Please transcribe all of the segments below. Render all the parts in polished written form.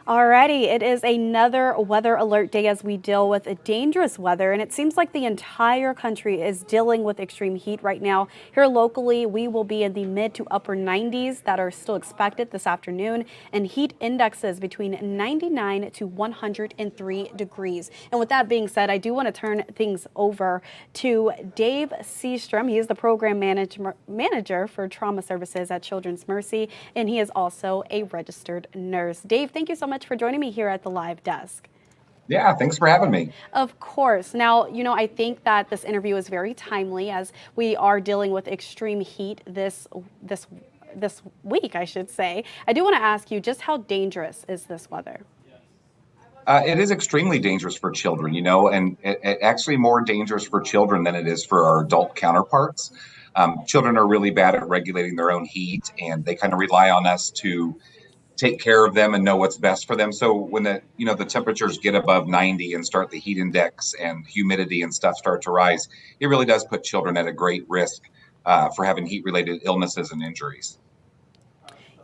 Alrighty, it is another weather alert day as we deal with a dangerous weather, and it seems like the entire country is dealing with extreme heat right now. Here locally, we will be in the mid to upper 90s that are still expected this afternoon, and heat indexes between 99 to 103 degrees. And with that being said, I do want to turn things over to Dave Seastrom. He is the program manager for trauma services at Children's Mercy, and he is also a registered nurse. Dave, thank you so much for joining me here at the live desk. Yeah, thanks for having me. Of course. Now, I think that this interview is very timely as we are dealing with extreme heat this week, I should say. I do want to ask you, just how dangerous is this weather? It is extremely dangerous for children, and actually more dangerous for children than it is for our adult counterparts. Children are really bad at regulating their own heat, and they kind of rely on us to take care of them and know what's best for them. So when the temperatures get above 90 and start the heat index and humidity and stuff start to rise, it really does put children at a great risk for having heat-related illnesses and injuries.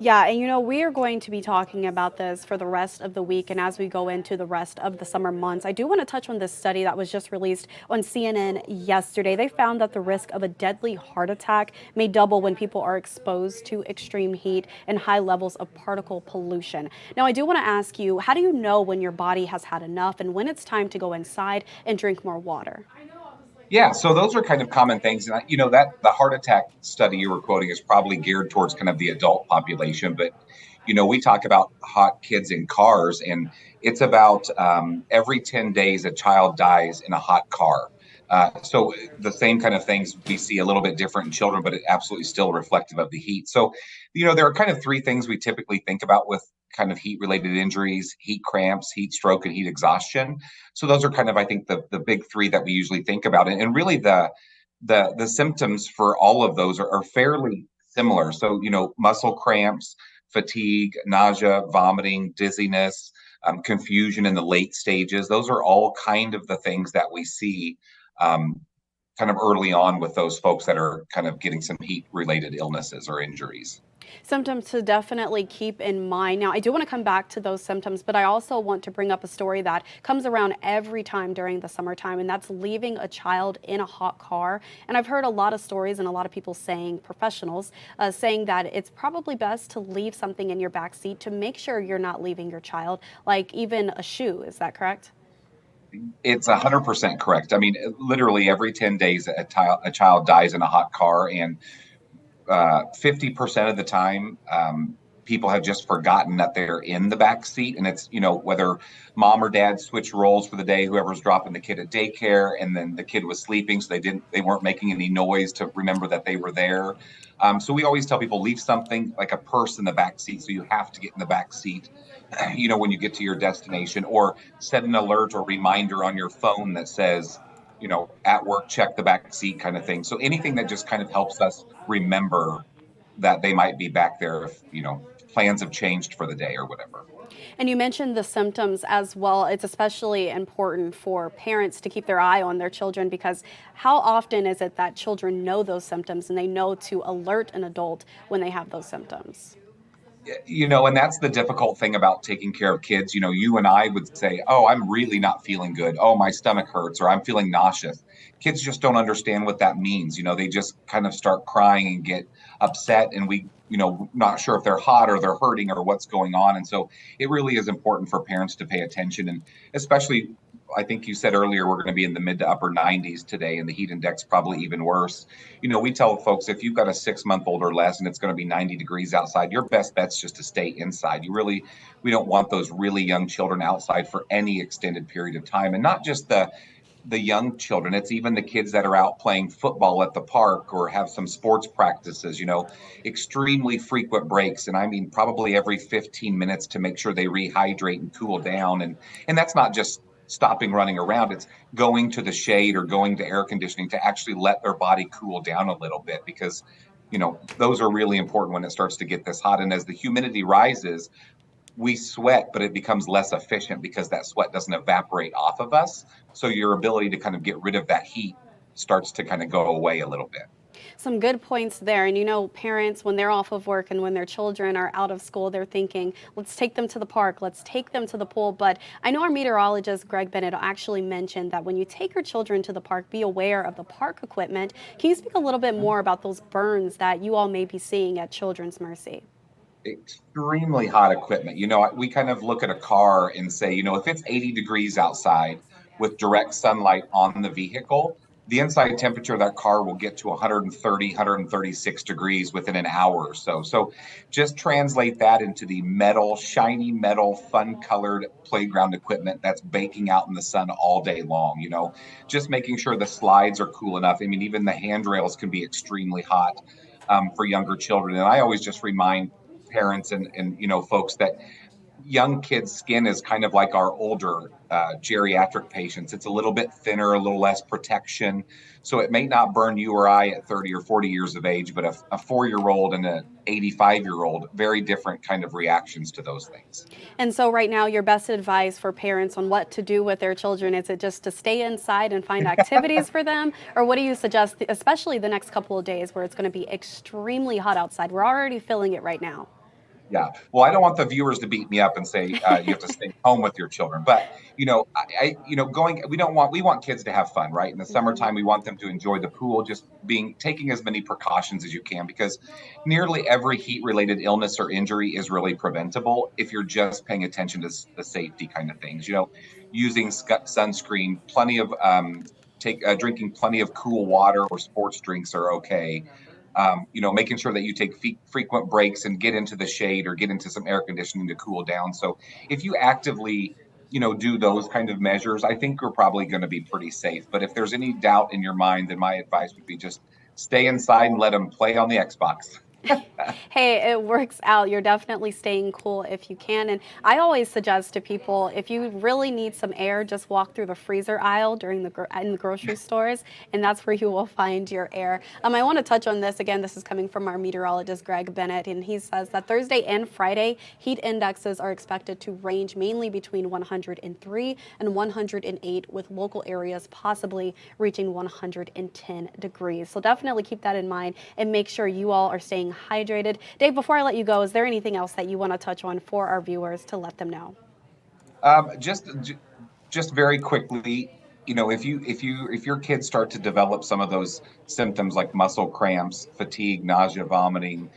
Yeah, and we are going to be talking about this for the rest of the week and as we go into the rest of the summer months. I do want to touch on this study that was just released on CNN yesterday. They found that the risk of a deadly heart attack may double when people are exposed to extreme heat and high levels of particle pollution. Now, I do want to ask you, how do you know when your body has had enough and when it's time to go inside and drink more water? Yeah, so those are kind of common things, and that the heart attack study you were quoting is probably geared towards kind of the adult population, but we talk about hot kids in cars, and it's about every 10 days a child dies in a hot car. So the same kind of things we see a little bit different in children, but it absolutely still reflective of the heat. So, there are kind of three things we typically think about with kind of heat related injuries: heat cramps, heat stroke, and heat exhaustion. So those are kind of, I think, the big three that we usually think about. And really the symptoms for all of those are fairly similar. So, muscle cramps, fatigue, nausea, vomiting, dizziness, confusion in the late stages. Those are all kind of the things that we see kind of early on with those folks that are kind of getting some heat related illnesses or injuries. Symptoms to definitely keep in mind. Now, I do want to come back to those symptoms, but I also want to bring up a story that comes around every time during the summertime, and that's leaving a child in a hot car. And I've heard a lot of stories and a lot of people saying, professionals, saying that it's probably best to leave something in your back seat to make sure you're not leaving your child, like even a shoe. Is that correct? It's 100% correct. I mean, literally every 10 days, a child dies in a hot car, and 50% of the time, people have just forgotten that they're in the back seat. And it's, whether mom or dad switch roles for the day, whoever's dropping the kid at daycare, and then the kid was sleeping, so they weren't making any noise to remember that they were there. So we always tell people, leave something like a purse in the back seat. So you have to get in the back seat, when you get to your destination, or set an alert or reminder on your phone that says, at work, check the back seat kind of thing. So anything that just kind of helps us remember that they might be back there if, plans have changed for the day or whatever. And you mentioned the symptoms as well. It's especially important for parents to keep their eye on their children because how often is it that children know those symptoms and they know to alert an adult when they have those symptoms? And that's the difficult thing about taking care of kids. You and I would say, oh, I'm really not feeling good. Oh, my stomach hurts, or I'm feeling nauseous. Kids just don't understand what that means. They just kind of start crying and get upset, and we, not sure if they're hot or they're hurting or what's going on. And so it really is important for parents to pay attention, and especially, I think you said earlier, we're going to be in the mid to upper 90s today, and the heat index probably even worse. We tell folks, if you've got a 6-month-old or less and it's going to be 90 degrees outside, your best bet's just to stay inside. We don't want those really young children outside for any extended period of time. And not just the young children, it's even the kids that are out playing football at the park or have some sports practices, extremely frequent breaks. And I mean, probably every 15 minutes to make sure they rehydrate and cool down. And that's not just stopping running around, it's going to the shade or going to air conditioning to actually let their body cool down a little bit, because those are really important when it starts to get this hot. And as the humidity rises, we sweat, but it becomes less efficient because that sweat doesn't evaporate off of us. So your ability to kind of get rid of that heat starts to kind of go away a little bit. Some good points there. And parents, when they're off of work and when their children are out of school, they're thinking, let's take them to the park, let's take them to the pool. But I know our meteorologist, Greg Bennett, actually mentioned that when you take your children to the park, be aware of the park equipment. Can you speak a little bit more about those burns that you all may be seeing at Children's Mercy? Extremely hot equipment. We kind of look at a car and say, if it's 80 degrees outside with direct sunlight on the vehicle, the inside temperature of that car will get to 130, 136 degrees within an hour or so. So just translate that into the metal, shiny metal, fun colored playground equipment that's baking out in the sun all day long. Just making sure the slides are cool enough. I mean, even the handrails can be extremely hot for younger children. And I always just remind parents and folks that young kids' skin is kind of like our older geriatric patients. It's a little bit thinner, a little less protection. So it may not burn you or I at 30 or 40 years of age, but a 4-year-old and an 85-year-old, very different kind of reactions to those things. And so right now, your best advice for parents on what to do with their children, is it just to stay inside and find activities for them? Or what do you suggest, especially the next couple of days where it's going to be extremely hot outside? We're already feeling it right now. Yeah. Well, I don't want the viewers to beat me up and say you have to stay home with your children. But we want kids to have fun, right? In the summertime, we want them to enjoy the pool, just taking as many precautions as you can, because nearly every heat-related illness or injury is really preventable if you're just paying attention to the safety kind of things. Using sunscreen, drinking plenty of cool water or sports drinks are okay. Making sure that you take frequent breaks and get into the shade or get into some air conditioning to cool down. So if you actively, do those kind of measures, I think you're probably going to be pretty safe. But if there's any doubt in your mind, then my advice would be just stay inside and let them play on the Xbox. Hey, it works out. You're definitely staying cool if you can. And I always suggest to people, if you really need some air, just walk through the freezer aisle in the grocery stores, and that's where you will find your air. I want to touch on this again. This is coming from our meteorologist, Greg Bennett, and he says that Thursday and Friday, heat indexes are expected to range mainly between 103 and 108, with local areas possibly reaching 110 degrees. So definitely keep that in mind and make sure you all are staying hydrated. Dave, before I let you go, is there anything else that you want to touch on for our viewers to let them know? Just very quickly, if your kids start to develop some of those symptoms like muscle cramps, fatigue, nausea, vomiting,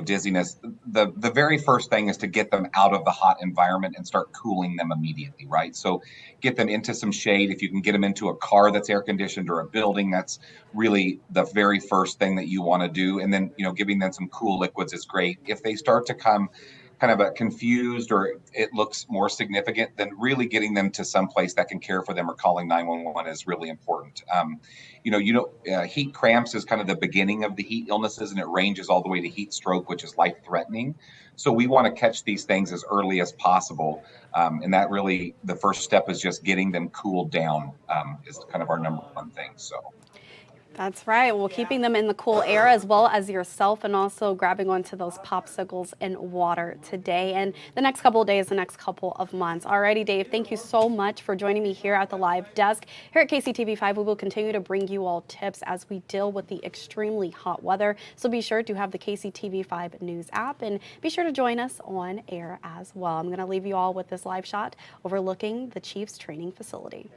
dizziness, the very first thing is to get them out of the hot environment and start cooling them immediately, right? So get them into some shade. If you can get them into a car that's air conditioned or a building, that's really the very first thing that you want to do. And then, giving them some cool liquids is great. If they start to come kind of confused or it looks more significant, then really getting them to some place that can care for them or calling 911 is really important. Heat cramps is kind of the beginning of the heat illnesses, and it ranges all the way to heat stroke, which is life-threatening. So we want to catch these things as early as possible. And that really, the first step is just getting them cooled down is kind of our number one thing. So. That's right. Well, keeping them in the cool air as well as yourself, and also grabbing onto those popsicles and water today and the next couple of days, the next couple of months. Alrighty, Dave, thank you so much for joining me here at the live desk. Here at KCTV5, we will continue to bring you all tips as we deal with the extremely hot weather. So be sure to have the KCTV5 News app and be sure to join us on air as well. I'm going to leave you all with this live shot overlooking the Chiefs training facility.